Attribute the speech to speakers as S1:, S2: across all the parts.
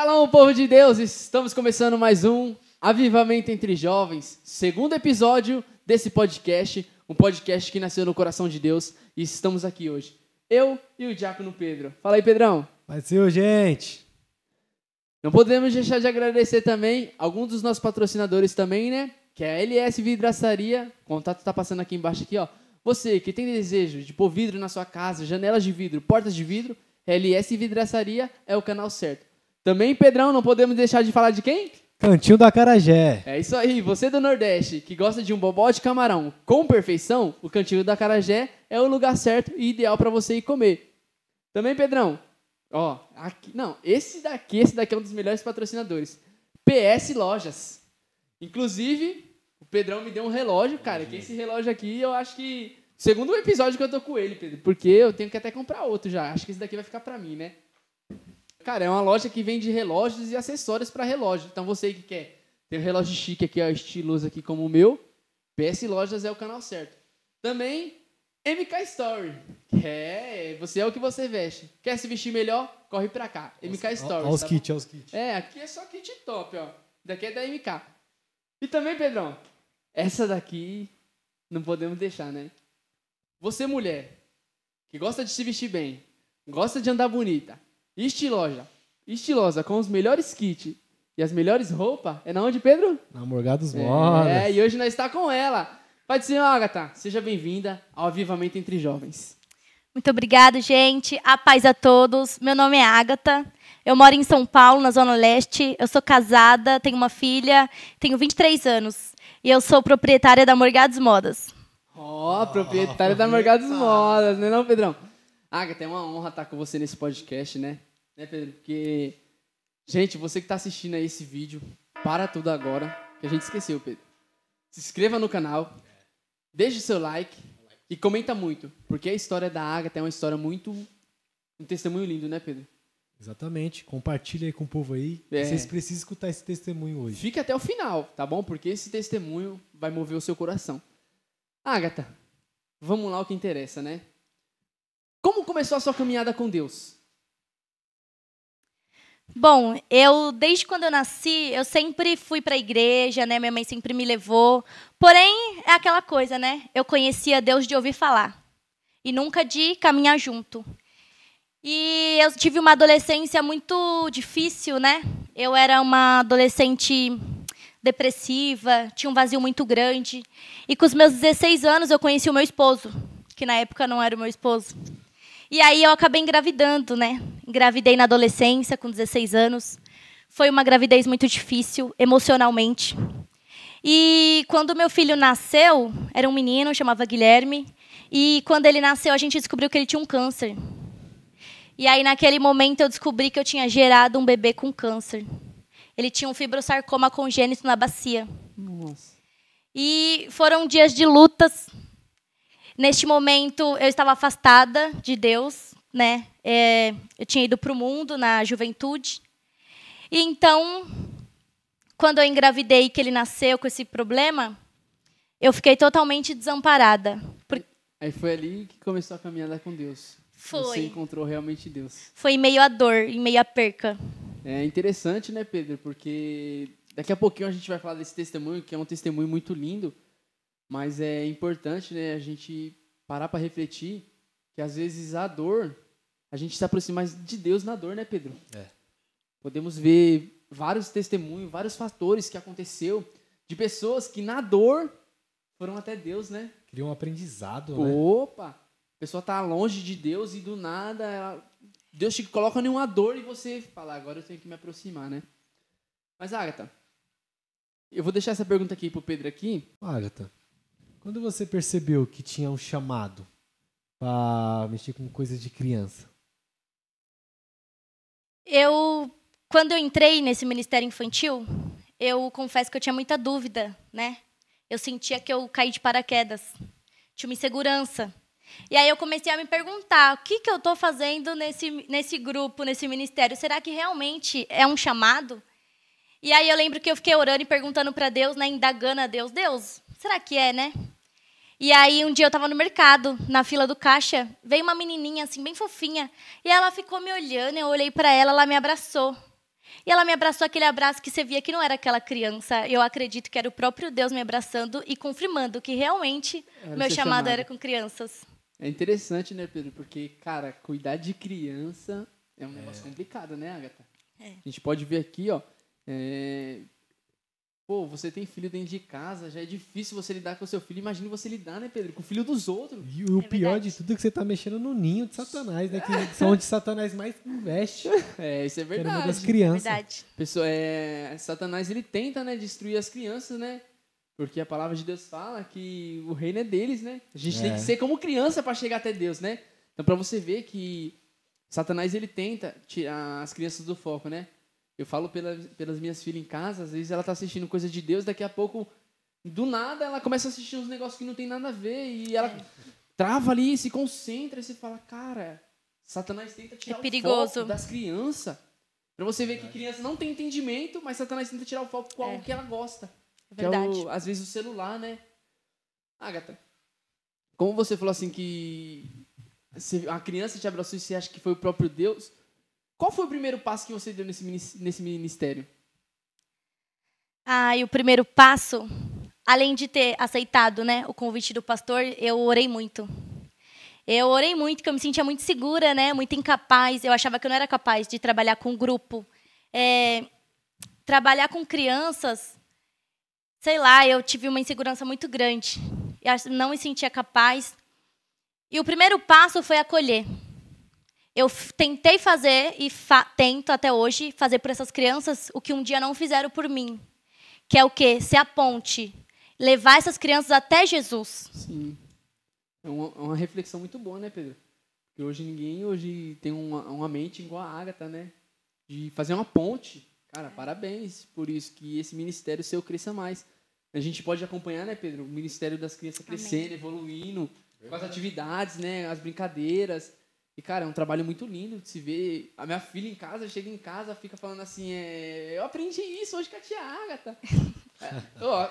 S1: Shalom, povo de Deus! Estamos começando mais um Avivamento entre Jovens, segundo episódio desse podcast, um podcast que nasceu no coração de Deus, e estamos aqui hoje. Eu e o diácono Pedro. Fala aí, Pedrão.
S2: Vai ser, gente.
S1: Não podemos deixar de agradecer também alguns dos nossos patrocinadores também, né? Que é a LS Vidraçaria. O contato tá passando aqui embaixo aqui, ó. Você que tem desejo de pôr vidro na sua casa, janelas de vidro, portas de vidro, LS Vidraçaria é o canal certo. Também, Pedrão, não podemos deixar de falar de quem?
S2: Cantinho do Acarajé.
S1: É isso aí, você do Nordeste que gosta de um bobó de camarão com perfeição, o Cantinho do Acarajé é o lugar certo e ideal para você ir comer. Também, Pedrão, ó, aqui, não, esse daqui é um dos melhores patrocinadores. PS Lojas. Inclusive, o Pedrão me deu um relógio, cara, que esse relógio aqui eu acho que... Segundo o episódio que eu tô com ele, Pedro, porque eu tenho que até comprar outro já. Acho que esse daqui vai ficar pra mim, né? Cara, é uma loja que vende relógios e acessórios para relógio. Então você que quer ter um relógio chique aqui, ó, estiloso aqui como o meu, PS Lojas é o canal certo. Também MK Story. Você é o que você veste. Quer se vestir melhor? Corre pra cá. MK Story.
S2: Olha os
S1: tá
S2: kits, olha os kits.
S1: É, aqui é só kit top, ó. Daqui é da MK. E também, Pedrão, essa daqui não podemos deixar, né? Você, mulher, que gosta de se vestir bem, gosta de andar bonita, estilosa, com os melhores kits e as melhores roupas, é na onde, Pedro?
S2: Na Morgados Modas.
S1: E hoje nós está com ela. Pai do Senhor, Agatha, seja bem-vinda ao Avivamento entre Jovens.
S3: Muito obrigada, gente. A paz a todos. Meu nome é Agatha. Eu moro em São Paulo, na Zona Leste. Eu sou casada, tenho uma filha, tenho 23 anos. E eu sou proprietária da Morgados Modas.
S1: Proprietária da Morgados Modas, né não, Pedrão? Agatha, é uma honra estar com você nesse podcast, né? Né, Pedro? Porque, gente, você que está assistindo aí esse vídeo, para tudo agora, que a gente esqueceu, Pedro. Se inscreva no canal, deixe o seu like e comenta muito, porque a história da Agatha é uma história muito... um testemunho lindo, né, Pedro?
S2: Exatamente. Compartilha aí com o povo aí. Vocês precisam escutar esse testemunho hoje.
S1: Fique até o final, tá bom? Porque esse testemunho vai mover o seu coração. Agatha, vamos lá o que interessa, né? Como começou a sua caminhada com Deus?
S3: Bom, desde quando eu nasci, eu sempre fui para a igreja, né? Minha mãe sempre me levou. Porém, é aquela coisa, né? Eu conhecia Deus de ouvir falar e nunca de caminhar junto. E eu tive uma adolescência muito difícil, né? Eu era uma adolescente depressiva, tinha um vazio muito grande. E com os meus 16 anos eu conheci o meu esposo, que na época não era o meu esposo. E aí eu acabei engravidando, né? Engravidei na adolescência, com 16 anos. Foi uma gravidez muito difícil, emocionalmente. E quando meu filho nasceu, era um menino, chamava Guilherme. E quando ele nasceu, a gente descobriu que ele tinha um câncer. E aí, naquele momento, eu descobri que eu tinha gerado um bebê com câncer. Ele tinha um fibrosarcoma congênito na bacia.
S1: Nossa.
S3: E foram dias de lutas. Neste momento, eu estava afastada de Deus, né? Eu tinha ido para o mundo na juventude. E então, quando eu engravidei, que ele nasceu com esse problema, eu fiquei totalmente desamparada.
S1: Aí foi ali que começou a caminhada com Deus.
S3: Foi.
S1: Você encontrou realmente Deus.
S3: Foi em meio à dor, em meio à perca.
S1: É interessante, né, Pedro? Porque daqui a pouquinho a gente vai falar desse testemunho, que é um testemunho muito lindo, mas é importante, né, a gente parar para refletir que, às vezes, a dor, a gente se aproxima mais de Deus na dor, né, Pedro? Podemos ver vários testemunhos, vários fatores que aconteceu de pessoas que, na dor, foram até Deus, né?
S2: Cria um aprendizado, né?
S1: Opa! A pessoa tá longe de Deus e, do nada, Deus te coloca em uma dor e você fala, agora eu tenho que me aproximar, né? Mas, Agatha, eu vou deixar essa pergunta aqui pro Pedro aqui.
S2: Agatha, quando você percebeu que tinha um chamado para mexer com coisas de criança?
S3: Quando eu entrei nesse ministério infantil, eu confesso que eu tinha muita dúvida, né? Eu sentia que eu caí de paraquedas. Tinha uma insegurança. E aí eu comecei a me perguntar, o que eu estou fazendo nesse grupo, nesse ministério? Será que realmente é um chamado? E aí eu lembro que eu fiquei orando e perguntando para Deus, né, indagando a Deus, será que é, né? E aí um dia eu estava no mercado, na fila do caixa, veio uma menininha assim, bem fofinha, e ela ficou me olhando, eu olhei para ela, ela me abraçou. E ela me abraçou aquele abraço que você via que não era aquela criança. Eu acredito que era o próprio Deus me abraçando e confirmando que realmente
S1: Era
S3: meu
S1: seu
S3: chamado
S1: chamado.
S3: era com crianças.
S1: É interessante, né, Pedro? Porque, cara, cuidar de criança é um negócio complicado, né, Agatha?
S3: É.
S1: A gente pode ver aqui, ó. Pô, você tem filho dentro de casa, já é difícil você lidar com o seu filho. Imagina você lidar, né, Pedro? Com o filho dos outros.
S2: E o
S3: É
S2: pior
S3: verdade.
S2: de tudo é que você tá mexendo no ninho de Satanás, né? Que são onde Satanás mais investe.
S1: Isso é
S2: Que é no meio das
S1: verdade.
S2: crianças.
S3: Verdade.
S1: Pessoa, Satanás, ele tenta, né, destruir as crianças, né? Porque a palavra de Deus fala que o reino é deles, né? A gente tem que ser como criança para chegar até Deus, né? Então, para você ver que Satanás, ele tenta tirar as crianças do foco, né? Eu falo pelas minhas filhas em casa, às vezes ela tá assistindo coisa de Deus, daqui a pouco, do nada, ela começa a assistir uns negócios que não tem nada a ver e ela trava ali, se concentra e você fala, cara, Satanás tenta tirar o
S3: perigoso.
S1: foco das crianças. Pra você ver que criança não tem entendimento, mas Satanás tenta tirar o foco com algo que ela gosta.
S3: É
S1: Que é
S3: verdade.
S1: às vezes o celular, né? Agatha, como você falou assim que a criança te abraçou e você acha que foi o próprio Deus, qual foi o primeiro passo que você deu nesse ministério?
S3: E o primeiro passo, além de ter aceitado, né, o convite do pastor, eu orei muito. Eu orei muito, porque eu me sentia muito segura, né, muito incapaz. Eu achava que eu não era capaz de trabalhar com grupo. Trabalhar com crianças, sei lá, eu tive uma insegurança muito grande. Eu não me sentia capaz. E o primeiro passo foi acolher. Eu tentei fazer e tento até hoje fazer por essas crianças o que um dia não fizeram por mim. Que é o quê? Ser a ponte. Levar essas crianças até Jesus.
S1: Sim. É uma reflexão muito boa, né, Pedro? Porque hoje ninguém tem uma mente igual a Agatha, né? De fazer uma ponte. Cara, parabéns por isso, que esse ministério seu cresça mais. A gente pode acompanhar, né, Pedro? O ministério das crianças crescendo, evoluindo, com as atividades, né? As brincadeiras. E, cara, é um trabalho muito lindo de se ver. A minha filha em casa, chega em casa, fica falando assim, eu aprendi isso hoje com a tia Agatha.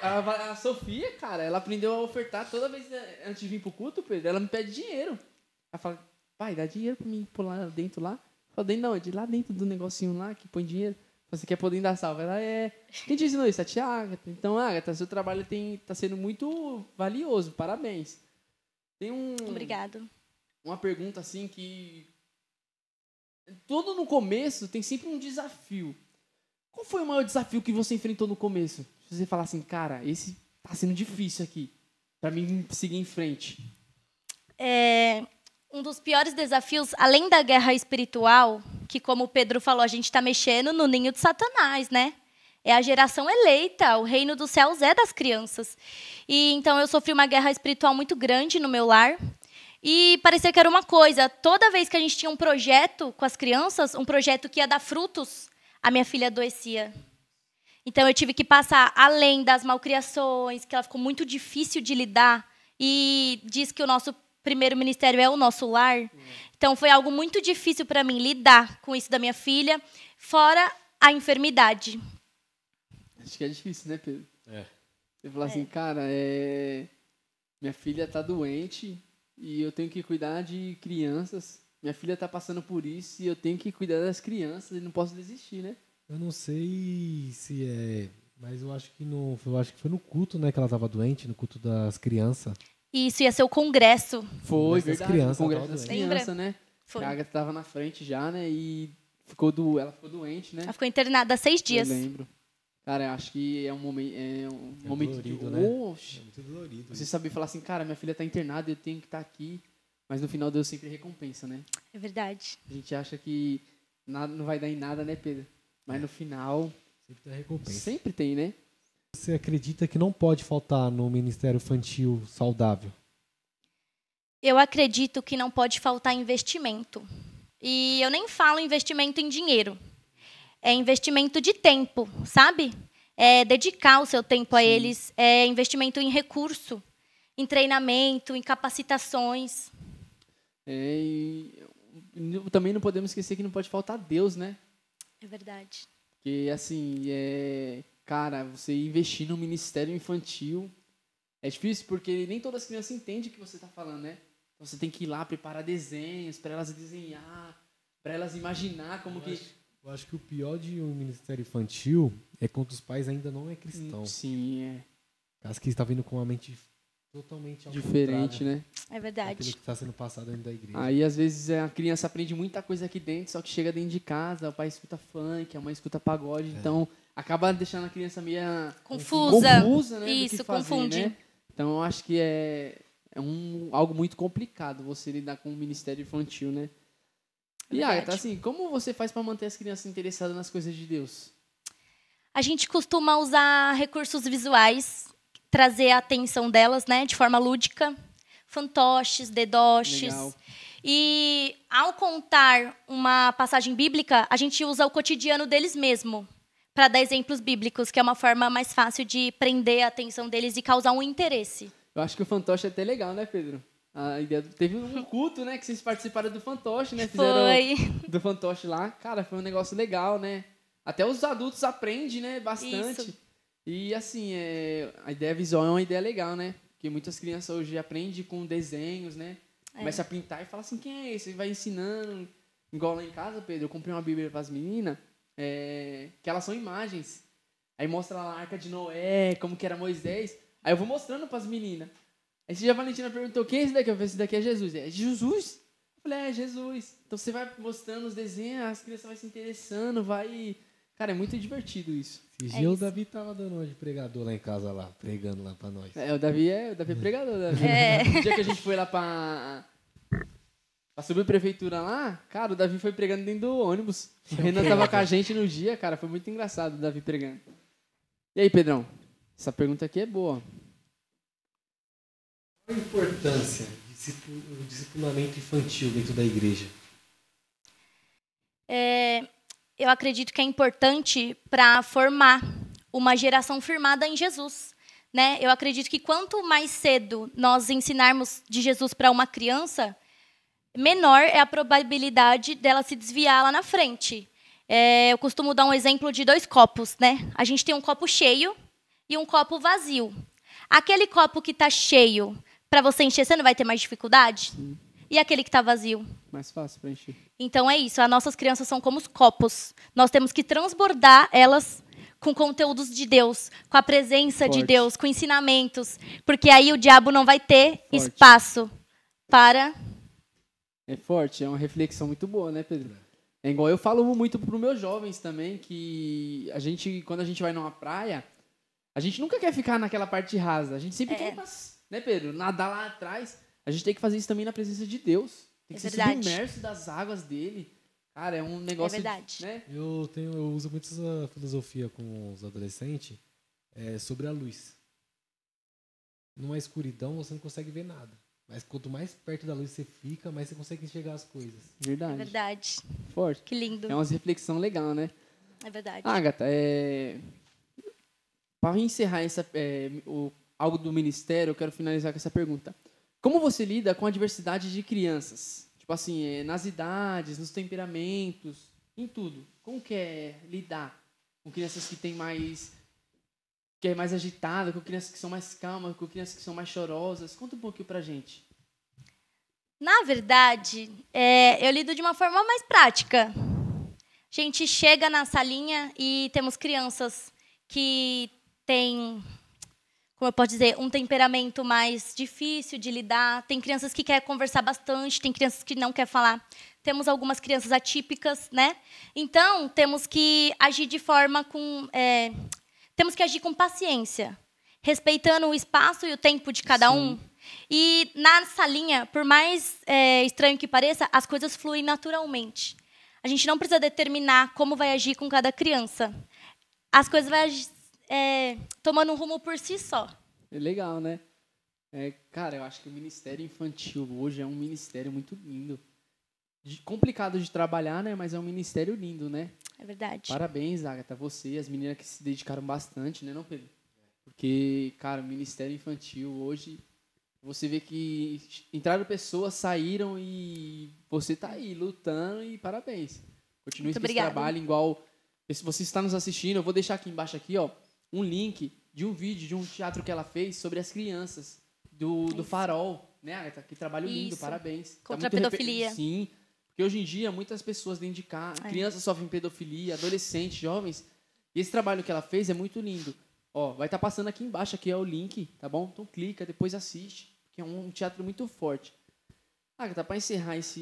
S1: A Sofia, cara, ela aprendeu a ofertar toda vez antes de vir pro culto, Pedro, ela me pede dinheiro. Ela fala, pai, dá dinheiro pra mim pôr lá dentro lá. Eu falo, dentro de onde? Lá dentro do negocinho lá que põe dinheiro. Você quer pôr dentro da salva? Ela Quem te ensinou isso? A tia Agatha. Então, Agatha, seu trabalho tá sendo muito valioso. Parabéns. Tem
S3: Obrigado.
S1: Uma pergunta assim que tudo no começo tem sempre um desafio. Qual foi o maior desafio que você enfrentou no começo? Se você falar assim, cara, esse tá sendo difícil aqui pra mim seguir em frente.
S3: Um dos piores desafios, além da guerra espiritual, que como o Pedro falou, a gente está mexendo no ninho de Satanás, né? É a geração eleita, o reino dos céus é das crianças. E então eu sofri uma guerra espiritual muito grande no meu lar. E parecia que era uma coisa, toda vez que a gente tinha um projeto com as crianças, um projeto que ia dar frutos, a minha filha adoecia. Então eu tive que passar além das malcriações, que ela ficou muito difícil de lidar. E diz que o nosso primeiro ministério é o nosso lar. Então foi algo muito difícil para mim lidar com isso da minha filha, fora a enfermidade.
S1: Acho que é difícil, né, Pedro? Você falar assim, cara, minha filha tá doente e eu tenho que cuidar de crianças. Minha filha tá passando por isso e eu tenho que cuidar das crianças e não posso desistir, né?
S2: Eu não sei se mas eu acho que foi no culto, né, que ela tava doente, no culto das crianças.
S3: E isso ia ser o congresso.
S1: Foi,
S2: Congresso das
S1: verdade.
S2: crianças,
S1: O Congresso
S2: tava
S1: das
S2: doente.
S1: crianças, né?
S3: Foi.
S1: A Agatha tava na frente já, né? E ela ficou doente, né?
S3: Ela ficou internada há 6 dias.
S1: Eu lembro. Cara, eu acho que é um momento
S2: dolorido,
S1: de...
S2: né?
S1: Oxe,
S2: É muito dolorido.
S1: você saber falar assim, cara, minha filha tá internada, eu tenho que estar aqui. Mas no final Deus sempre recompensa, né?
S3: É verdade.
S1: A gente acha que nada, não vai dar em nada, né, Pedro? Mas no final,
S2: Sempre tem recompensa.
S1: sempre tem, né?
S2: Você acredita que não pode faltar no Ministério Infantil saudável?
S3: Eu acredito que não pode faltar investimento. E eu nem falo investimento em dinheiro. É investimento de tempo, sabe? É dedicar o seu tempo a eles. É investimento em recurso, em treinamento, em capacitações.
S1: E também não podemos esquecer que não pode faltar Deus, né?
S3: É verdade.
S1: Porque, assim, cara, você investir no ministério infantil é difícil porque nem todas as crianças entendem o que você está falando, né? Você tem que ir lá preparar desenhos para elas desenhar, para elas imaginar como que...
S2: Eu acho que o pior de um ministério infantil é quando os pais ainda não é cristão.
S1: Sim, é
S2: Caso que está vindo com uma mente totalmente ao
S1: diferente,
S2: contrário
S1: né?
S3: É verdade.
S2: daquilo que está sendo passado dentro da igreja.
S1: Aí, às vezes, a criança aprende muita coisa aqui dentro, só que chega dentro de casa, o pai escuta funk, a mãe escuta pagode, então acaba deixando a criança meio
S3: Confusa.
S1: né? do
S3: Isso,
S1: que fazer,
S3: confunde.
S1: né? Então, eu acho que é algo muito complicado você lidar com o ministério infantil, né? E,
S3: Verdade.
S1: Agatha, assim, como você faz para manter as crianças interessadas nas coisas de Deus?
S3: A gente costuma usar recursos visuais, trazer a atenção delas, né, de forma lúdica, fantoches, dedoches.
S1: Legal.
S3: E ao contar uma passagem bíblica, a gente usa o cotidiano deles mesmo para dar exemplos bíblicos, que é uma forma mais fácil de prender a atenção deles e causar um interesse.
S1: Eu acho que o fantoche é até legal, né, Pedro? A ideia teve um culto, né, que vocês participaram do fantoche, né?
S3: Foi.
S1: Do fantoche lá. Cara, foi um negócio legal, né? Até os adultos aprendem, né, bastante.
S3: Isso.
S1: E, assim, a ideia visual é uma ideia legal, né? Porque muitas crianças hoje aprendem com desenhos, né? Começa a pintar e fala assim, quem é esse? E vai ensinando. Igual lá em casa, Pedro, eu comprei uma Bíblia para as meninas, que elas são imagens. Aí mostra lá a Arca de Noé, como que era Moisés. Aí eu vou mostrando para as meninas. Aí esse dia a Valentina perguntou, quem é esse daqui? Eu falei, esse daqui é Jesus. É Jesus? Eu falei, é Jesus. Então você vai mostrando os desenhos, as crianças vão se interessando, vai... Cara, é muito divertido isso.
S2: Esse
S3: É
S2: dia o
S3: isso.
S2: Davi tava dando uma de pregador lá em casa, lá, pregando lá pra nós.
S1: O Davi é pregador. Davi. No dia que a gente foi lá pra subprefeitura lá, cara, o Davi foi pregando dentro do ônibus. O Renan tava com a gente no dia, cara, foi muito engraçado o Davi pregando. E aí, Pedrão? Essa pergunta aqui é boa.
S2: Qual a importância do discipulamento infantil dentro da igreja?
S3: Eu acredito que é importante para formar uma geração firmada em Jesus, né? Eu acredito que quanto mais cedo nós ensinarmos de Jesus para uma criança, menor é a probabilidade dela se desviar lá na frente. Eu costumo dar um exemplo de 2 copos, né? A gente tem um copo cheio e um copo vazio. Aquele copo que está cheio, para você encher, você não vai ter mais dificuldade? E aquele que está vazio?
S1: Mais fácil pra encher.
S3: Então é isso, as nossas crianças são como os copos. Nós temos que transbordar elas com conteúdos de Deus, com a presença de
S1: Forte.
S3: Deus, com ensinamentos, porque aí o diabo não vai ter
S1: Forte.
S3: espaço para...
S1: É forte, é uma reflexão muito boa, né, Pedro? É igual eu falo muito para os meus jovens também, que quando a gente vai numa praia, a gente nunca quer ficar naquela parte rasa. A gente sempre quer, né, Pedro? Nadar lá atrás. A gente tem que fazer isso também na presença de Deus. Tem que ser submerso das águas dele. Cara, é um negócio...
S3: É verdade.
S1: Né?
S2: Eu uso muito essa filosofia com os adolescentes sobre a luz. Numa escuridão você não consegue ver nada. Mas quanto mais perto da luz você fica, mais você consegue enxergar as coisas.
S1: Verdade.
S3: É verdade.
S1: Forte.
S3: Que lindo.
S1: É uma reflexão legal, né?
S3: É verdade.
S1: Agatha, para encerrar algo do ministério, eu quero finalizar com essa pergunta. Como você lida com a diversidade de crianças? Tipo assim, nas idades, nos temperamentos, em tudo. Como que é lidar com crianças que é mais agitada, com crianças que são mais calmas, com crianças que são mais chorosas? Conta um pouquinho pra gente.
S3: Na verdade, eu lido de uma forma mais prática. A gente chega na salinha e temos crianças que têm, como eu posso dizer, um temperamento mais difícil de lidar. Tem crianças que querem conversar bastante, tem crianças que não querem falar. Temos algumas crianças atípicas, né? Então, temos que agir temos que agir com paciência, respeitando o espaço e o tempo de cada um. E na salinha, por mais estranho que pareça, as coisas fluem naturalmente. A gente não precisa determinar como vai agir com cada criança. As coisas vão tomando um rumo por si só.
S1: É legal, né? Cara, eu acho que o ministério infantil hoje é um ministério muito lindo. Complicado de trabalhar, né? Mas é um ministério lindo, né?
S3: É verdade.
S1: Parabéns, Agatha, você e as meninas que se dedicaram bastante, né, não, Pedro? Porque, cara, o ministério infantil hoje, você vê que entraram pessoas, saíram e você tá aí lutando e parabéns. Continue com esse trabalho igual. Se você está nos assistindo, eu vou deixar aqui embaixo aqui, ó, um link de um vídeo de um teatro que ela fez sobre as crianças do Farol, né, Agatha? Que trabalho lindo, parabéns.
S3: Contra a pedofilia.
S1: Sim, Porque hoje em dia, muitas pessoas dentro de casa, crianças sofrem pedofilia, adolescentes, jovens. E esse trabalho que ela fez é muito lindo. Ó, vai estar passando aqui embaixo, aqui é o link, tá bom? Então clica, depois assiste, porque é um teatro muito forte. Agatha, para encerramos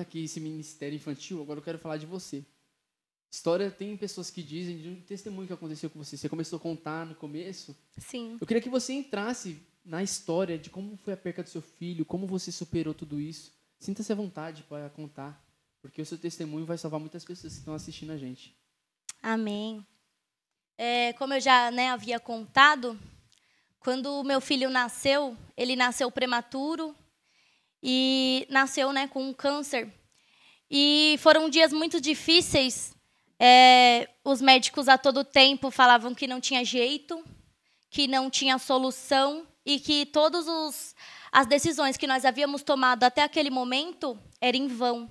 S1: aqui esse ministério infantil, agora eu quero falar de você. História, tem pessoas que dizem de um testemunho que aconteceu com você. Você começou a contar no começo.
S3: Sim.
S1: Eu queria que você entrasse na história de como foi a perca do seu filho, como você superou tudo isso. Sinta-se à vontade para contar, porque o seu testemunho vai salvar muitas pessoas que estão assistindo a gente.
S3: Amém. Como eu já havia contado, quando o meu filho nasceu, ele nasceu prematuro e nasceu com um câncer. E foram dias muito difíceis. Os médicos a todo tempo falavam que não tinha jeito, que não tinha solução e que todas as decisões que nós havíamos tomado até aquele momento eram em vão.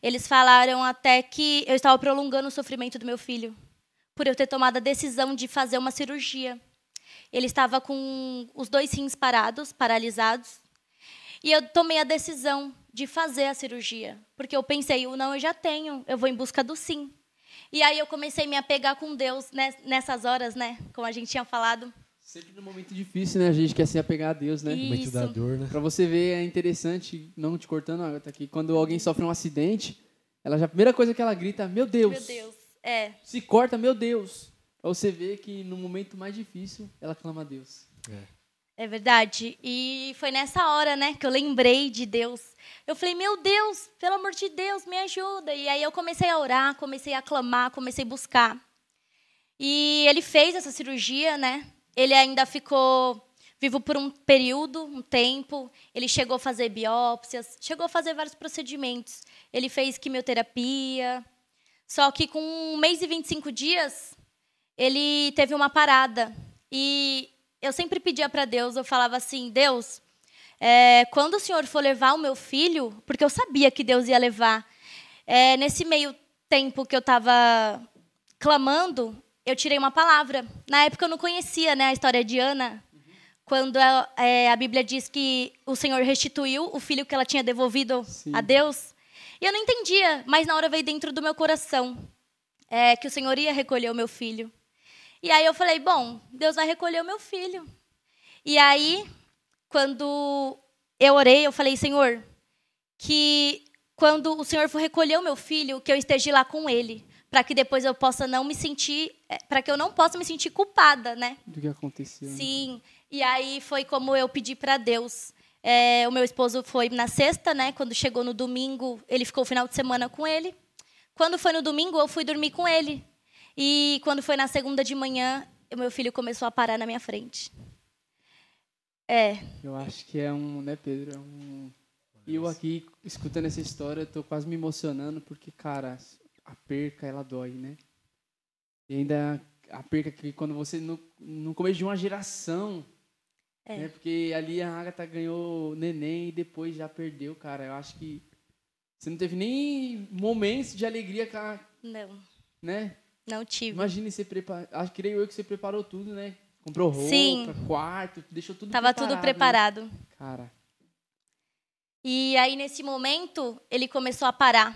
S3: Eles falaram até que eu estava prolongando o sofrimento do meu filho, por eu ter tomado a decisão de fazer uma cirurgia. Ele estava com os 2 rins paralisados, e eu tomei a decisão de fazer a cirurgia, porque eu pensei, o não eu já tenho, eu vou em busca do sim. E aí eu comecei a me apegar com Deus nessas horas, como a gente tinha falado.
S1: Sempre no momento difícil, né? A gente quer se apegar a Deus, né?
S3: Isso.
S2: No momento da dor, né?
S1: Pra você ver, é interessante, não te cortando, Agatha, que quando alguém sofre um acidente, a primeira coisa que ela grita, meu Deus.
S3: Meu Deus.
S1: Se corta, meu Deus. Pra você ver que no momento mais difícil, ela clama a Deus.
S3: É verdade. E foi nessa hora, que eu lembrei de Deus. Eu falei, meu Deus, pelo amor de Deus, me ajuda. E aí eu comecei a orar, comecei a clamar, comecei a buscar. E ele fez essa cirurgia, Ele ainda ficou vivo por um período, um tempo. Ele chegou a fazer biópsias, chegou a fazer vários procedimentos. Ele fez quimioterapia. Só que com 1 mês e 25 dias, ele teve uma parada. E eu sempre pedia para Deus, eu falava assim, Deus, quando o Senhor for levar o meu filho, porque eu sabia que Deus ia levar, nesse meio tempo que eu estava clamando, eu tirei uma palavra. Na época eu não conhecia a história de Ana, quando a Bíblia diz que o Senhor restituiu o filho que ela tinha devolvido a Deus. E eu não entendia, mas na hora veio dentro do meu coração que o Senhor ia recolher o meu filho. E aí eu falei, bom, Deus vai recolher o meu filho. E aí, quando eu orei, eu falei, Senhor, que quando o Senhor for recolher o meu filho, que eu esteja lá com ele, para que depois eu possa não me sentir, para que eu não possa me sentir culpada, do
S1: que aconteceu.
S3: Sim. E aí foi como eu pedi para Deus. O meu esposo foi na sexta, quando chegou no domingo, ele ficou o final de semana com ele. Quando foi no domingo, eu fui dormir com ele. E quando foi na segunda de manhã, o meu filho começou a parar na minha frente.
S1: Eu acho que Pedro? E eu aqui, escutando essa história, estou quase me emocionando, porque, cara, a perca, ela dói, E ainda a perca que quando você, no começo de uma geração, porque ali a Agatha ganhou neném e depois já perdeu, cara. Eu acho que você não teve nem momentos de alegria,
S3: Não.
S1: Não
S3: tive.
S1: Imagine você creio eu que você preparou tudo, Comprou roupa,
S3: Sim.
S1: quarto, deixou tudo
S3: Tava
S1: preparado.
S3: tudo preparado.
S1: Cara.
S3: E aí, nesse momento, ele começou a parar.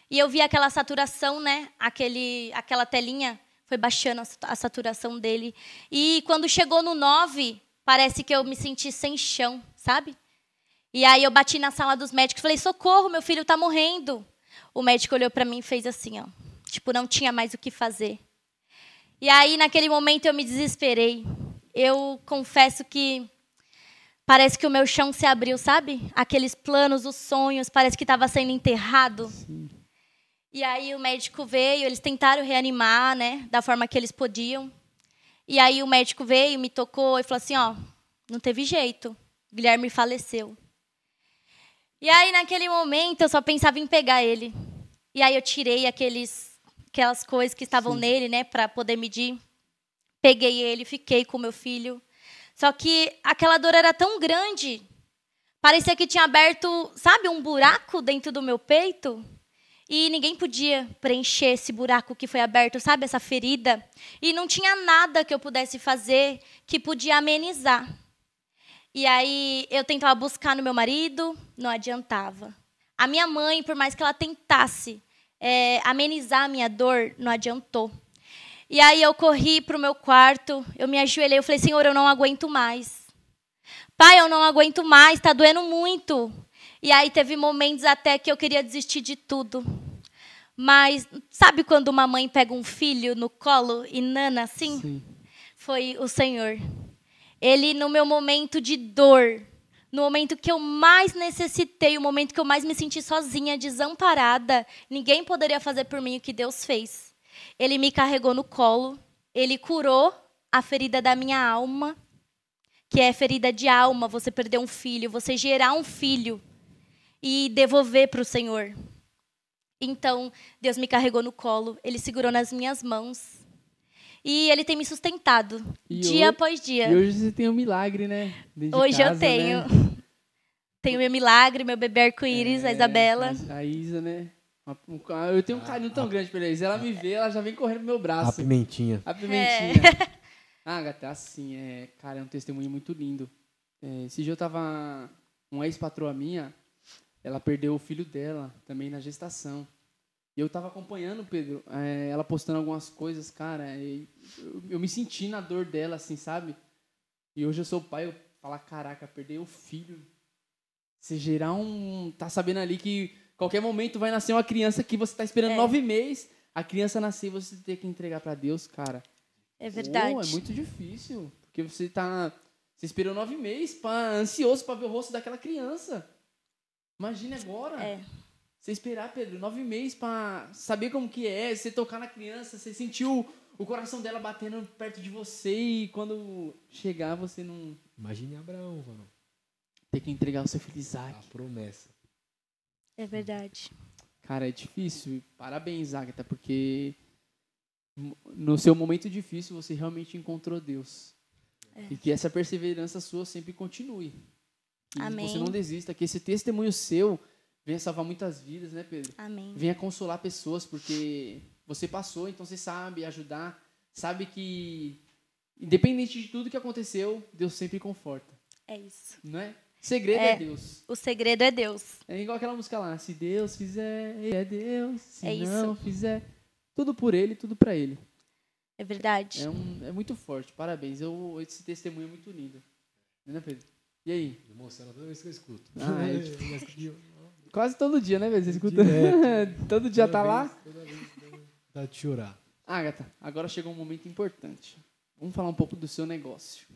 S3: E eu vi aquela saturação, aquela telinha, foi baixando a saturação dele. E quando chegou no 9, parece que eu me senti sem chão, sabe? E aí eu bati na sala dos médicos e falei, socorro, meu filho está morrendo. O médico olhou para mim e fez assim, não tinha mais o que fazer. E aí, naquele momento, eu me desesperei. Eu confesso que parece que o meu chão se abriu, sabe? Aqueles planos, os sonhos, parece que estava sendo enterrado.
S1: Sim.
S3: E aí o médico veio, eles tentaram reanimar, da forma que eles podiam. E aí o médico veio, me tocou e falou assim, não teve jeito, Guilherme faleceu. E aí, naquele momento, eu só pensava em pegar ele. E aí eu tirei aquelas coisas que estavam nele, para poder medir. Peguei ele, fiquei com meu filho. Só que aquela dor era tão grande, parecia que tinha aberto, sabe, um buraco dentro do meu peito. E ninguém podia preencher esse buraco que foi aberto, sabe, essa ferida. E não tinha nada que eu pudesse fazer que podia amenizar. E aí eu tentava buscar no meu marido, não adiantava. A minha mãe, por mais que ela tentasse amenizar a minha dor, não adiantou. E aí eu corri para o meu quarto, eu me ajoelhei, eu falei, Senhor, eu não aguento mais. Pai, eu não aguento mais, está doendo muito. E aí teve momentos até que eu queria desistir de tudo. Mas sabe quando uma mãe pega um filho no colo e nana assim?
S1: Sim.
S3: Foi o Senhor. Ele, no meu momento de dor, no momento que eu mais necessitei, o momento que eu mais me senti sozinha, desamparada, ninguém poderia fazer por mim o que Deus fez. Ele me carregou no colo, ele curou a ferida da minha alma, que é ferida de alma, você perder um filho, você gerar um filho e devolver para o Senhor. Então, Deus me carregou no colo, ele segurou nas minhas mãos e ele tem me sustentado dia após dia.
S1: E hoje você tem um milagre, né? Dentro de
S3: Hoje
S1: casa,
S3: eu tenho.
S1: Né?
S3: Tenho meu milagre, meu bebê arco-íris, a Isabela.
S1: A Isa, né? Eu tenho um carinho tão grande pela Isa. Ela me vê, ela já vem correndo pro meu braço.
S2: A pimentinha.
S1: A pimentinha. Agatha, assim, cara, é um testemunho muito lindo. Esse dia eu tava... Uma ex-patroa minha, ela perdeu o filho dela também na gestação. E eu tava acompanhando, Pedro, ela postando algumas coisas, cara. Eu me senti na dor dela, assim, sabe? E hoje eu sou pai, eu falo, caraca, perder o filho. Você gerar tá sabendo ali que qualquer momento vai nascer uma criança que você tá esperando 9 meses. A criança nascer e você ter que entregar pra Deus, cara.
S3: É verdade.
S1: É muito difícil. Porque você esperou 9 meses, ansioso pra ver o rosto daquela criança. Imagine agora. Você esperar, Pedro, 9 meses pra saber como que é, você tocar na criança, você sentiu o coração dela batendo perto de você e quando chegar você não...
S2: Imagine Abraão, mano.
S1: Ter que entregar o seu filho Isaac.
S2: A promessa.
S3: É verdade.
S1: Cara, é difícil. Parabéns, Agatha, porque no seu momento difícil você realmente encontrou Deus. E que essa perseverança sua sempre continue. Que
S3: Amém.
S1: você não desista, que esse testemunho seu venha salvar muitas vidas, né, Pedro?
S3: Amém.
S1: Venha consolar pessoas, porque você passou, então você sabe ajudar, sabe que, independente de tudo que aconteceu, Deus sempre conforta.
S3: É isso.
S1: Não é? Segredo é Deus.
S3: O segredo é Deus.
S1: É igual aquela música lá, se Deus fizer, Ele é Deus, se
S3: É
S1: não
S3: isso.
S1: fizer, tudo por Ele, tudo pra Ele.
S3: É verdade.
S1: É muito forte, parabéns. Esse testemunho é muito lindo. Né, Pedro? E aí?
S2: Me emociona toda vez que eu escuto.
S1: Quase todo dia, né, velho? Você escuta? Todo dia tá lá?
S2: Toda vez dá de chorar.
S1: Agatha, agora chegou um momento importante. Vamos falar um pouco do seu negócio.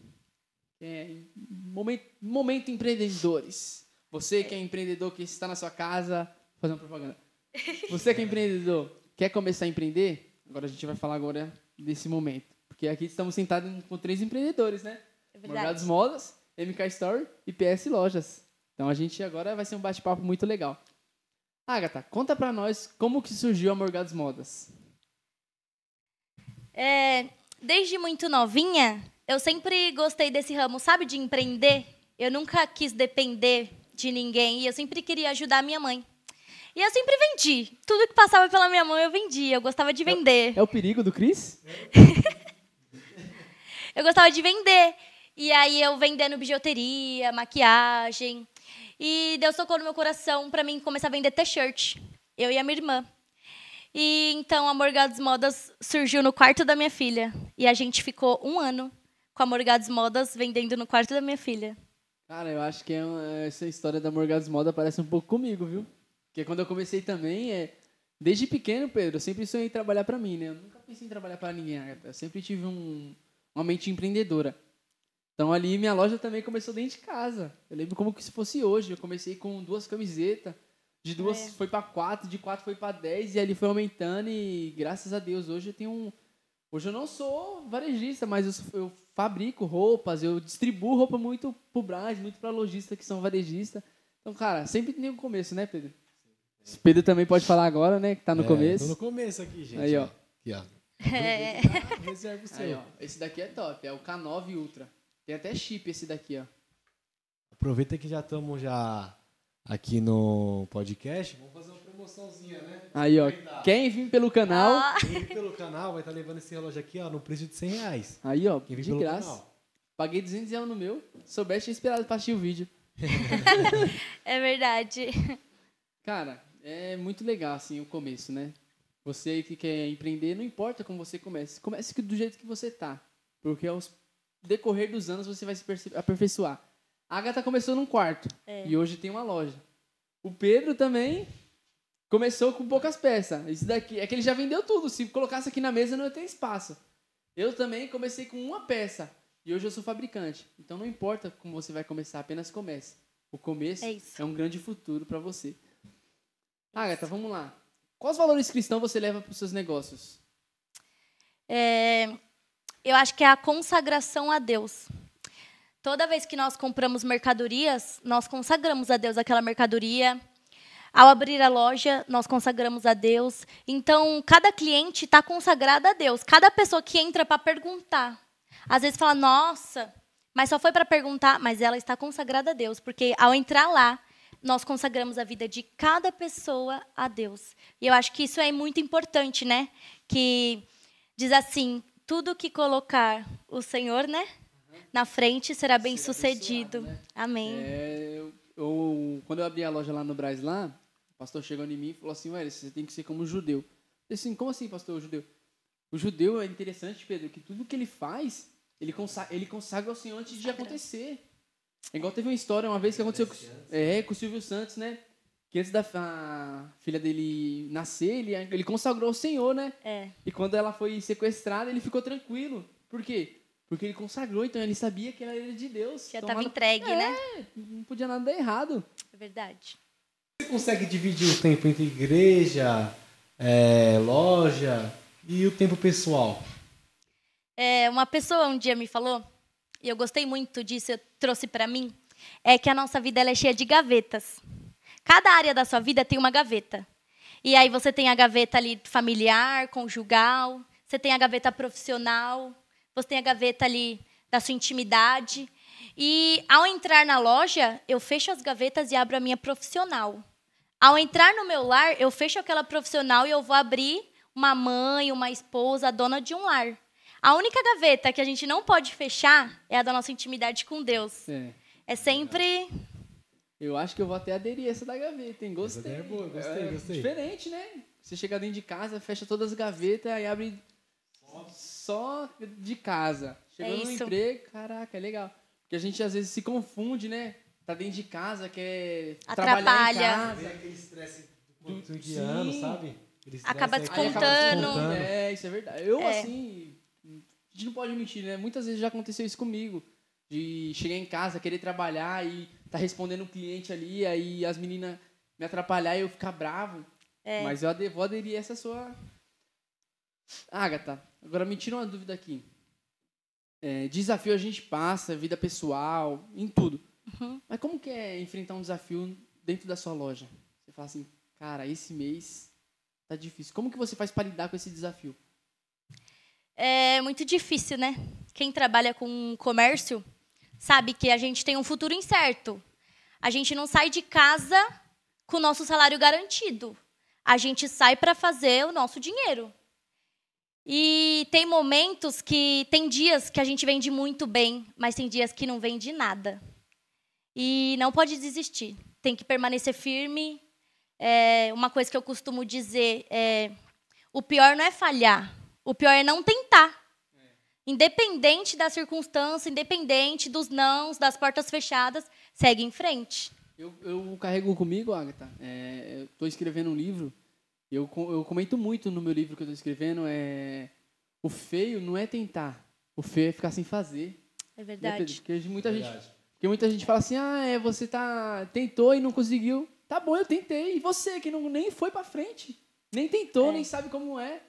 S1: Momento empreendedores. Você que é empreendedor, que está na sua casa... Vou fazer uma propaganda. Você que é empreendedor, quer começar a empreender? Agora a gente vai falar agora desse momento. Porque aqui estamos sentados com 3 empreendedores, né?
S3: É verdade.
S1: Morgados Modas, MK Store e PS Lojas. Então a gente agora vai ser um bate-papo muito legal. Agatha, conta pra nós como que surgiu a Morgados Modas.
S3: Desde muito novinha, eu sempre gostei desse ramo, sabe, de empreender. Eu nunca quis depender de ninguém e eu sempre queria ajudar a minha mãe. E eu sempre vendi. Tudo que passava pela minha mão eu vendia. Eu gostava de vender.
S1: É o perigo do Cris?
S3: Eu gostava de vender. E aí eu vendendo bijuteria, maquiagem. E Deus tocou no meu coração para mim começar a vender t-shirt. Eu e a minha irmã. E então a Morgados Modas surgiu no quarto da minha filha. E a gente ficou 1 ano com a Morgados Modas vendendo no quarto da minha filha.
S1: Cara, eu acho que essa história da Morgados Modas parece um pouco comigo, viu? Porque quando eu comecei também, desde pequeno, Pedro, eu sempre sonhei em trabalhar para mim, né? Eu nunca pensei em trabalhar para ninguém, Agatha. Eu sempre tive uma mente empreendedora. Então ali minha loja também começou dentro de casa. Eu lembro como que se fosse hoje. Eu comecei com 2 camisetas, de 2 foi para 4, de 4 foi para 10 e ali foi aumentando e graças a Deus hoje eu não sou varejista, mas eu fabrico roupas, eu distribuo roupa muito pro Brás, muito para lojistas que são varejistas. Então, cara, sempre tem um começo, né, Pedro? Esse Pedro também pode falar agora, né, que tá no começo.
S2: Tô no começo aqui, gente.
S1: Aí, ó.
S2: Aqui, ó. Reserva o seu.
S1: Aí, ó. Esse daqui é top, é o K9 Ultra. Tem até chip esse daqui, ó.
S2: Aproveita que já estamos aqui no podcast. Vamos fazer uma promoçãozinha, né?
S1: Aí, ó. Quem vir pelo canal...
S2: Quem vir pelo canal vai estar levando esse relógio aqui, ó, no preço de R$100.
S1: Aí, ó,
S2: Quem vir
S1: de
S2: pelo
S1: graça.
S2: canal.
S1: Paguei R$200 no meu. Soubesse, tinha esperado pra assistir o vídeo.
S3: É verdade.
S1: Cara, é muito legal, assim, o começo, né? Você aí que quer empreender, não importa como você comece. Comece do jeito que você tá. Porque aos decorrer dos anos você vai se aperfeiçoar. A Agatha começou num quarto. E hoje tem uma loja. O Pedro também começou com poucas peças. Isso daqui é que ele já vendeu tudo. Se colocasse aqui na mesa não ia ter espaço. Eu também comecei com uma peça. E hoje eu sou fabricante. Então não importa como você vai começar, apenas comece. O começo é um grande futuro para você. Agatha, vamos lá. Quais valores cristãos você leva para os seus negócios?
S3: Eu acho que é a consagração a Deus. Toda vez que nós compramos mercadorias, nós consagramos a Deus aquela mercadoria. Ao abrir a loja, nós consagramos a Deus. Então, cada cliente está consagrado a Deus. Cada pessoa que entra para perguntar, às vezes fala, nossa, mas só foi para perguntar, mas ela está consagrada a Deus. Porque ao entrar lá, nós consagramos a vida de cada pessoa a Deus. E eu acho que isso é muito importante, né? Que diz assim, tudo que colocar o Senhor, né, na frente será bem sucedido. Né? Amém.
S1: Quando eu abri a loja lá no Brás, lá, o pastor chegou em mim e falou assim, ué, você tem que ser como judeu. Eu falei assim, como assim, pastor, o judeu? O judeu é interessante, Pedro, que tudo que ele faz, ele consagra ao Senhor antes de acontecer. É igual teve uma história uma vez que aconteceu com o Silvio Santos, né? Que antes da filha dele nascer, ele consagrou ao Senhor, né? E quando ela foi sequestrada, ele ficou tranquilo. Por quê? Porque ele consagrou, então ele sabia que ela era de Deus.
S3: Já estava entregue, né?
S1: Não podia nada dar errado.
S3: É verdade.
S2: Você consegue dividir o tempo entre igreja, loja e o tempo pessoal?
S3: Uma pessoa um dia me falou, e eu gostei muito disso, eu trouxe para mim, é que a nossa vida ela é cheia de gavetas. Cada área da sua vida tem uma gaveta. E aí você tem a gaveta ali familiar, conjugal, você tem a gaveta profissional, você tem a gaveta ali da sua intimidade. E ao entrar na loja, eu fecho as gavetas e abro a minha profissional. Ao entrar no meu lar, eu fecho aquela profissional e eu vou abrir uma mãe, uma esposa, a dona de um lar. A única gaveta que a gente não pode fechar é a da nossa intimidade com Deus. É sempre...
S1: Eu acho que eu vou até aderir essa da gaveta, hein? Gostei.
S2: Essa é boa, gostei.
S1: Diferente, né? Você chega dentro de casa, fecha todas as gavetas e abre só de casa. Chegou no emprego, caraca, é legal. Porque a gente às vezes se confunde, né? Tá dentro de casa, quer trabalhar em casa.
S2: Vem aquele estresse do cotidiano, sabe?
S3: Acaba descontando.
S1: Isso é verdade. Eu, assim, a gente não pode mentir, né? Muitas vezes já aconteceu isso comigo. De chegar em casa, querer trabalhar e tá respondendo um cliente ali, aí as meninas me atrapalhar e eu ficar bravo. Mas eu vou aderir a essa sua... Agatha, agora me tira uma dúvida aqui. Desafio a gente passa, vida pessoal, em tudo. Mas como que é enfrentar um desafio dentro da sua loja? Você fala assim, cara, esse mês tá difícil. Como que você faz para lidar com esse desafio?
S3: É muito difícil, né? Quem trabalha com comércio sabe que a gente tem um futuro incerto. A gente não sai de casa com o nosso salário garantido. A gente sai para fazer o nosso dinheiro. E tem momentos que... Tem dias que a gente vende muito bem, mas tem dias que não vende nada. E não pode desistir. Tem que permanecer firme. Uma coisa que eu costumo dizer é... O pior não é falhar. O pior é não tentar. Independente da circunstância, independente dos nãos, das portas fechadas, segue em frente.
S1: Eu carrego comigo, Agatha. Estou escrevendo um livro. Eu comento muito no meu livro que eu estou escrevendo. O feio não é tentar. O feio é ficar sem fazer.
S3: É verdade.
S1: Porque muita gente fala assim, você tentou e não conseguiu. Tá bom, eu tentei. E você que nem foi para frente. Nem tentou, nem sabe como é.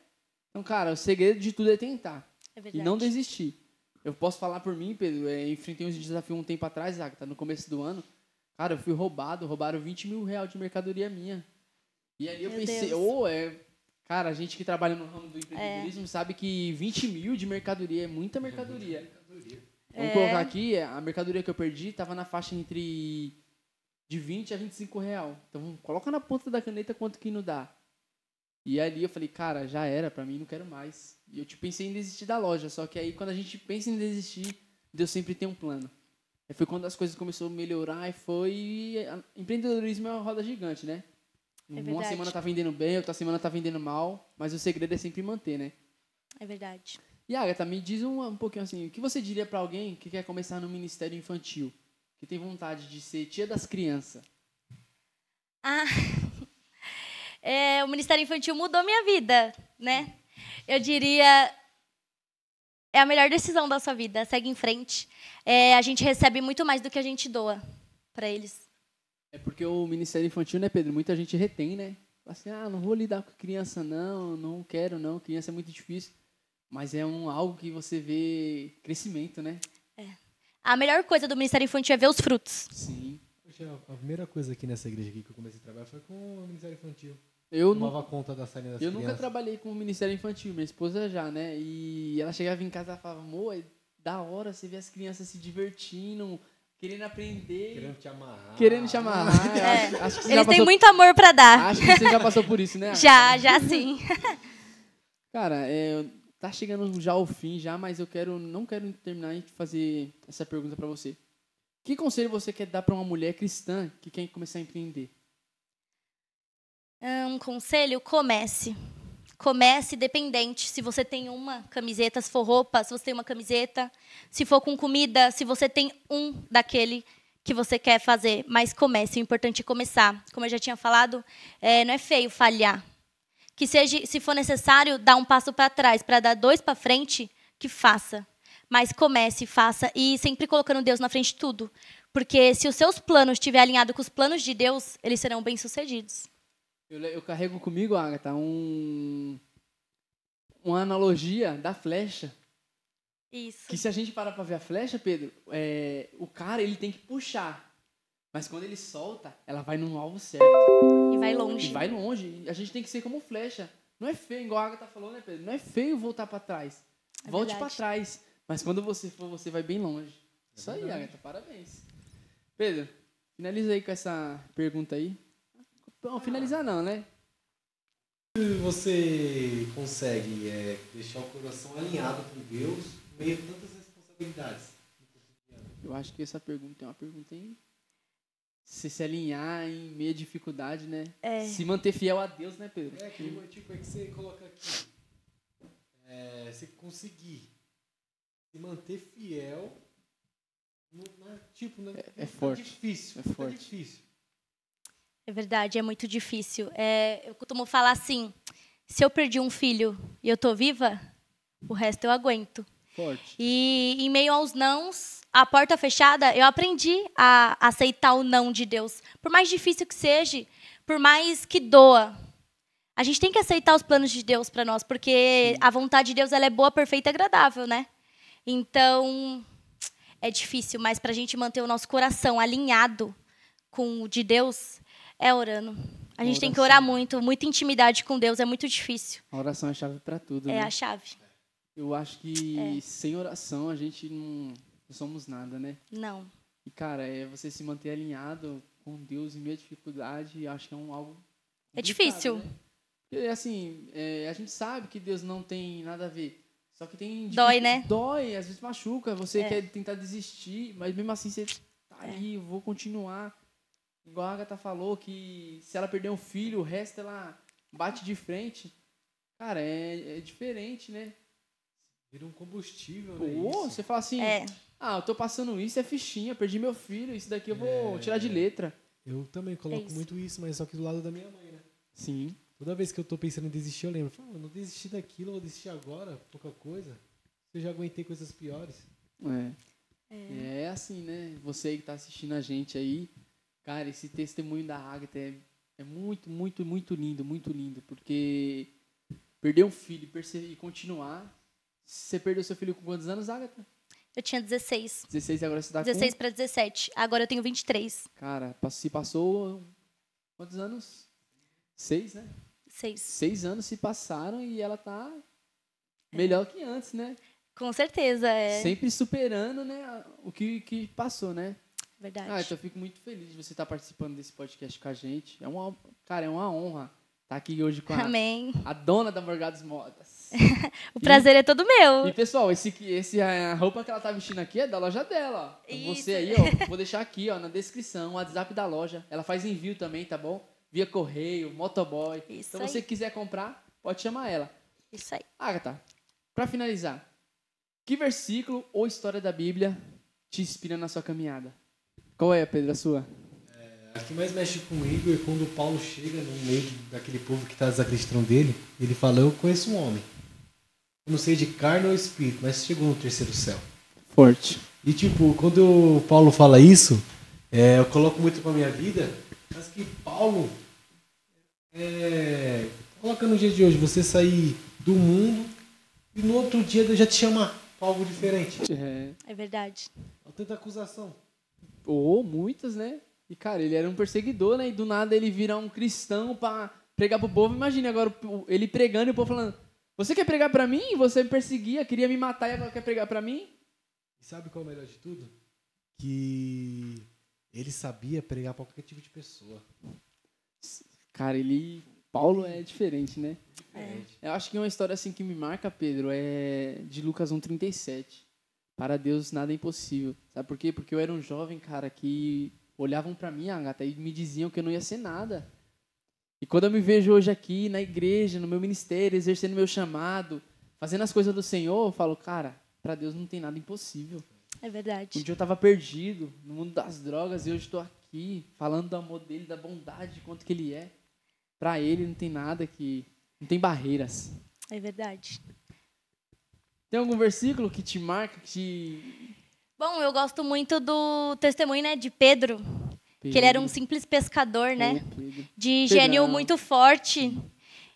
S1: Então, cara, o segredo de tudo é tentar.
S3: É verdade.
S1: E não desistir. Eu posso falar por mim, Pedro, enfrentei uns desafios um tempo atrás, Agatha, no começo do ano. Cara, eu fui roubaram 20 mil reais de mercadoria minha. E ali eu pensei, cara, a gente que trabalha no ramo do empreendedorismo sabe que 20 mil de mercadoria é muita mercadoria. Vamos colocar aqui, a mercadoria que eu perdi estava na faixa de 20 a 25 reais. Então, coloca na ponta da caneta quanto que não dá. E ali eu falei, cara, já era, pra mim não quero mais. E eu pensei em desistir da loja, só que aí quando a gente pensa em desistir, Deus sempre tem um plano. Aí foi quando as coisas começaram a melhorar e empreendedorismo é uma roda gigante, né? Uma
S3: verdade.
S1: semana tá vendendo bem, outra semana tá vendendo mal, mas o segredo é sempre manter, né?
S3: É verdade.
S1: E Agatha, me diz um pouquinho assim, o que você diria pra alguém que quer começar no ministério infantil, que tem vontade de ser tia das crianças?
S3: Ah, o Ministério Infantil mudou minha vida, né? Eu diria, é a melhor decisão da sua vida. Segue em frente. A gente recebe muito mais do que a gente doa para eles.
S1: É porque o ministério infantil, né, Pedro? Muita gente retém, né? Fala assim, não vou lidar com criança, não quero, não. Criança é muito difícil. Mas é algo que você vê crescimento, né?
S3: A melhor coisa do Ministério Infantil é ver os frutos.
S1: Sim.
S2: Poxa, a primeira coisa aqui nessa igreja aqui que eu comecei a trabalhar foi com o Ministério Infantil.
S1: Eu
S2: Tomava conta da salinha das
S1: Eu
S2: crianças.
S1: nunca trabalhei com o Ministério Infantil, minha esposa já, né? E ela chegava em casa e falava, amor, é da hora você ver as crianças se divertindo, querendo aprender,
S2: Querendo te amarrar.
S1: Acho que você já
S3: Eles têm
S1: passou,
S3: muito amor para dar.
S1: acho que você já passou por isso, né?
S3: Já sim.
S1: Cara, tá chegando já ao fim já, mas eu não quero terminar de fazer essa pergunta pra você. Que conselho você quer dar pra uma mulher cristã que quer começar a empreender?
S3: Um conselho, comece. Comece dependente. Se você tem uma camiseta, se for roupa, se você tem uma camiseta. Se for com comida, se você tem um daquele que você quer fazer. Mas comece, o importante é começar. Como eu já tinha falado, não é feio falhar. Que seja, se for necessário, dar um passo para trás, para dar 2 para frente, que faça. Mas comece, faça. E sempre colocando Deus na frente de tudo. Porque se os seus planos estiverem alinhados com os planos de Deus, eles serão bem-sucedidos.
S1: Eu carrego comigo, Agatha, uma analogia da flecha.
S3: Isso.
S1: Que se a gente parar pra ver a flecha, Pedro, o cara ele tem que puxar. Mas quando ele solta, ela vai no alvo certo.
S3: E vai longe.
S1: E vai longe. A gente tem que ser como flecha. Não é feio, igual a Agatha falou, né, Pedro? Não é feio voltar pra trás. Volte pra
S3: verdade.
S1: trás. Mas quando você for, você vai bem longe. Isso aí, Agatha, parabéns. Pedro, finaliza aí com essa pergunta aí. Não, finalizar não, né?
S2: Você consegue deixar o coração alinhado com Deus no meio de tantas responsabilidades?
S1: Eu acho que essa pergunta é uma pergunta em se alinhar em meio à dificuldade, né? Se manter fiel a Deus, né, Pedro?
S2: É que você coloca aqui. Você conseguir se manter fiel,
S1: É forte.
S2: Difícil.
S1: É forte.
S2: É difícil.
S3: É verdade, é muito difícil. Eu costumo falar assim, se eu perdi um filho e eu tô viva, o resto eu aguento.
S1: Forte.
S3: E em meio aos nãos, a porta fechada, eu aprendi a aceitar o não de Deus. Por mais difícil que seja, por mais que doa, a gente tem que aceitar os planos de Deus para nós, porque a vontade de Deus ela é boa, perfeita e agradável, né? Então, é difícil, mas para a gente manter o nosso coração alinhado com o de Deus, é orando. A gente tem que orar muito, muita intimidade com Deus, é muito difícil.
S1: A oração é a chave para tudo, né?
S3: É a chave.
S1: Eu acho que sem oração a gente não somos nada, né?
S3: Não.
S1: E, cara, você se manter alinhado com Deus em meio à dificuldade, acho que é algo
S3: É difícil.
S1: né? Porque, assim, a gente sabe que Deus não tem nada a ver. Só que tem...
S3: Dói, né?
S1: Dói, às vezes machuca. Você quer tentar desistir, mas mesmo assim você tá ali, eu vou continuar. Igual a Agatha falou, que se ela perder um filho, o resto ela bate de frente. Cara, é diferente, né?
S2: Vira um combustível,
S1: Pô,
S2: né? Isso.
S1: você fala assim, eu tô passando isso, é fichinha, perdi meu filho, isso daqui eu vou tirar de letra.
S2: Eu também coloco
S3: isso.
S2: muito isso, mas só que do lado da minha mãe, né?
S1: Sim.
S2: Toda vez que eu tô pensando em desistir, eu lembro. Eu não desisti daquilo, eu vou desistir agora, pouca coisa. Eu já aguentei coisas piores.
S1: É assim, né? Você aí que tá assistindo a gente aí, cara, esse testemunho da Agatha é muito, muito, muito lindo, porque perder um filho e continuar. Você perdeu seu filho com quantos anos, Agatha?
S3: Eu tinha 16.
S1: 16 e agora você tá
S3: 16 para 17. Agora eu tenho 23.
S1: Cara, se passou quantos anos? 6, né?
S3: 6.
S1: 6 anos se passaram e ela tá melhor que antes, né?
S3: Com certeza,
S1: Sempre superando, né, o que passou, né?
S3: verdade.
S1: Então eu fico muito feliz de você estar participando desse podcast com a gente. É uma honra estar aqui hoje com
S3: Amém.
S1: a dona da Morgados Modas.
S3: O prazer é todo meu.
S1: E, pessoal, a roupa que ela tá vestindo aqui é da loja dela, ó. Então
S3: Isso.
S1: você aí, ó, vou deixar aqui, ó, na descrição, o WhatsApp da loja. Ela faz envio também, tá bom? via correio, motoboy.
S3: Isso
S1: Então,
S3: aí.
S1: você quiser comprar, pode chamar ela.
S3: Isso aí.
S1: Agatha, para finalizar, que versículo ou história da Bíblia te inspira na sua caminhada? Qual é, Pedro, a sua?
S2: A que mais mexe comigo é quando Paulo chega no meio daquele povo que está desacreditando dele. Ele fala, eu conheço um homem. Eu não sei de carne ou espírito, mas chegou no terceiro céu.
S1: Forte.
S2: E tipo, quando o Paulo fala isso, eu coloco muito pra minha vida, mas que Paulo coloca no dia de hoje, você sair do mundo e no outro dia Deus já te chama pra algo diferente.
S3: É verdade.
S2: Há tanta acusação.
S1: Ou muitas, né? E, cara, ele era um perseguidor, né? E do nada ele vira um cristão pra pregar pro povo. Imagine agora ele pregando e o povo falando, você quer pregar pra mim? Você me perseguia, queria me matar e agora quer pregar pra mim?
S2: E sabe qual é o melhor de tudo? Que ele sabia pregar pra qualquer tipo de pessoa.
S1: Cara, Paulo é diferente, né?
S3: É.
S1: Eu acho que uma história assim que me marca, Pedro, é de Lucas 1,37. Para Deus nada é impossível. Sabe por quê? Porque eu era um jovem, cara, que olhavam pra mim, Agatha, e me diziam que eu não ia ser nada. E quando eu me vejo hoje aqui na igreja, no meu ministério, exercendo meu chamado, fazendo as coisas do Senhor, eu falo, cara, para Deus não tem nada impossível.
S3: É verdade.
S1: Um dia eu estava perdido no mundo das drogas e hoje estou aqui falando do amor dele, da bondade, de quanto que ele é. Para ele não tem nada que... não tem barreiras.
S3: É verdade.
S1: Tem algum versículo que te marca, que te...
S3: Bom, eu gosto muito do testemunho, né, de Pedro, que ele era um simples pescador, né, de gênio
S1: Pedrão.
S3: muito forte.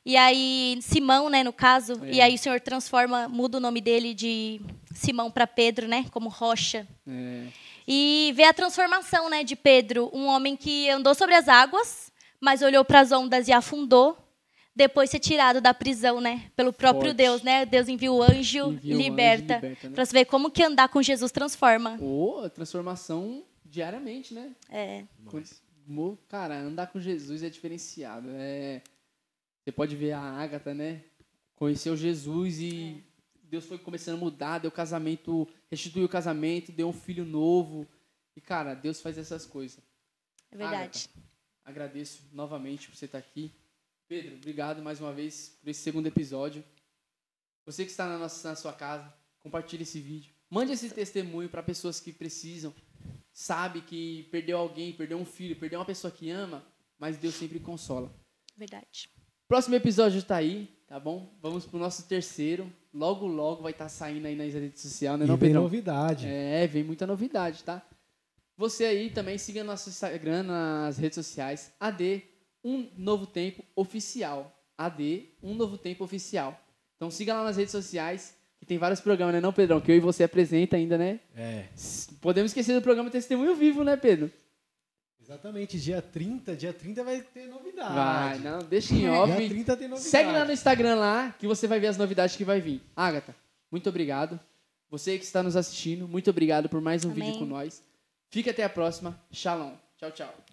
S3: E aí, Simão, né, no caso, e aí o Senhor transforma, muda o nome dele de Simão para Pedro, né, como rocha. E vê a transformação, né, de Pedro, um homem que andou sobre as águas, mas olhou para as ondas e afundou, depois ser tirado da prisão, né, pelo próprio
S1: Forte.
S3: Deus, né, Deus envia o anjo e liberta,
S1: né?
S3: para você ver como que andar com Jesus transforma.
S1: Transformação diariamente, né?
S3: É,
S1: Cara, andar com Jesus é diferenciado. Você pode ver a Agatha, né? Conheceu Jesus e Deus foi começando a mudar, deu casamento, restituiu o casamento, deu um filho novo. E, cara, Deus faz essas coisas.
S3: é verdade.
S1: Agatha, agradeço novamente por você estar aqui. Pedro, obrigado mais uma vez por esse segundo episódio. Você que está na sua casa, compartilhe esse vídeo. Mande esse testemunho para pessoas que precisam. Sabe que perdeu alguém, perdeu um filho, perdeu uma pessoa que ama, mas Deus sempre consola.
S3: Verdade.
S1: Próximo episódio está aí, tá bom? Vamos pro nosso terceiro. Logo, logo vai estar saindo aí nas redes sociais, né, não,
S2: vem
S1: Pedrão?
S2: novidade.
S1: Vem muita novidade, tá? Você aí também siga nosso Instagram, nas redes sociais, AD Um Novo Tempo Oficial. AD Um Novo Tempo Oficial. Então siga lá nas redes sociais, que tem vários programas, né, não, Pedrão? Que eu e você apresenta ainda, né? Podemos esquecer do programa Testemunho Vivo, né, Pedro?
S2: Exatamente, dia 30 vai ter novidade.
S1: Vai, não, deixa em off.
S2: Dia 30 tem novidade.
S1: Segue lá no Instagram lá, que você vai ver as novidades que vai vir. Agatha, muito obrigado. Você que está nos assistindo, muito obrigado por mais um
S3: Amém.
S1: vídeo com nós. Fique até a próxima. Shalom. Tchau, tchau.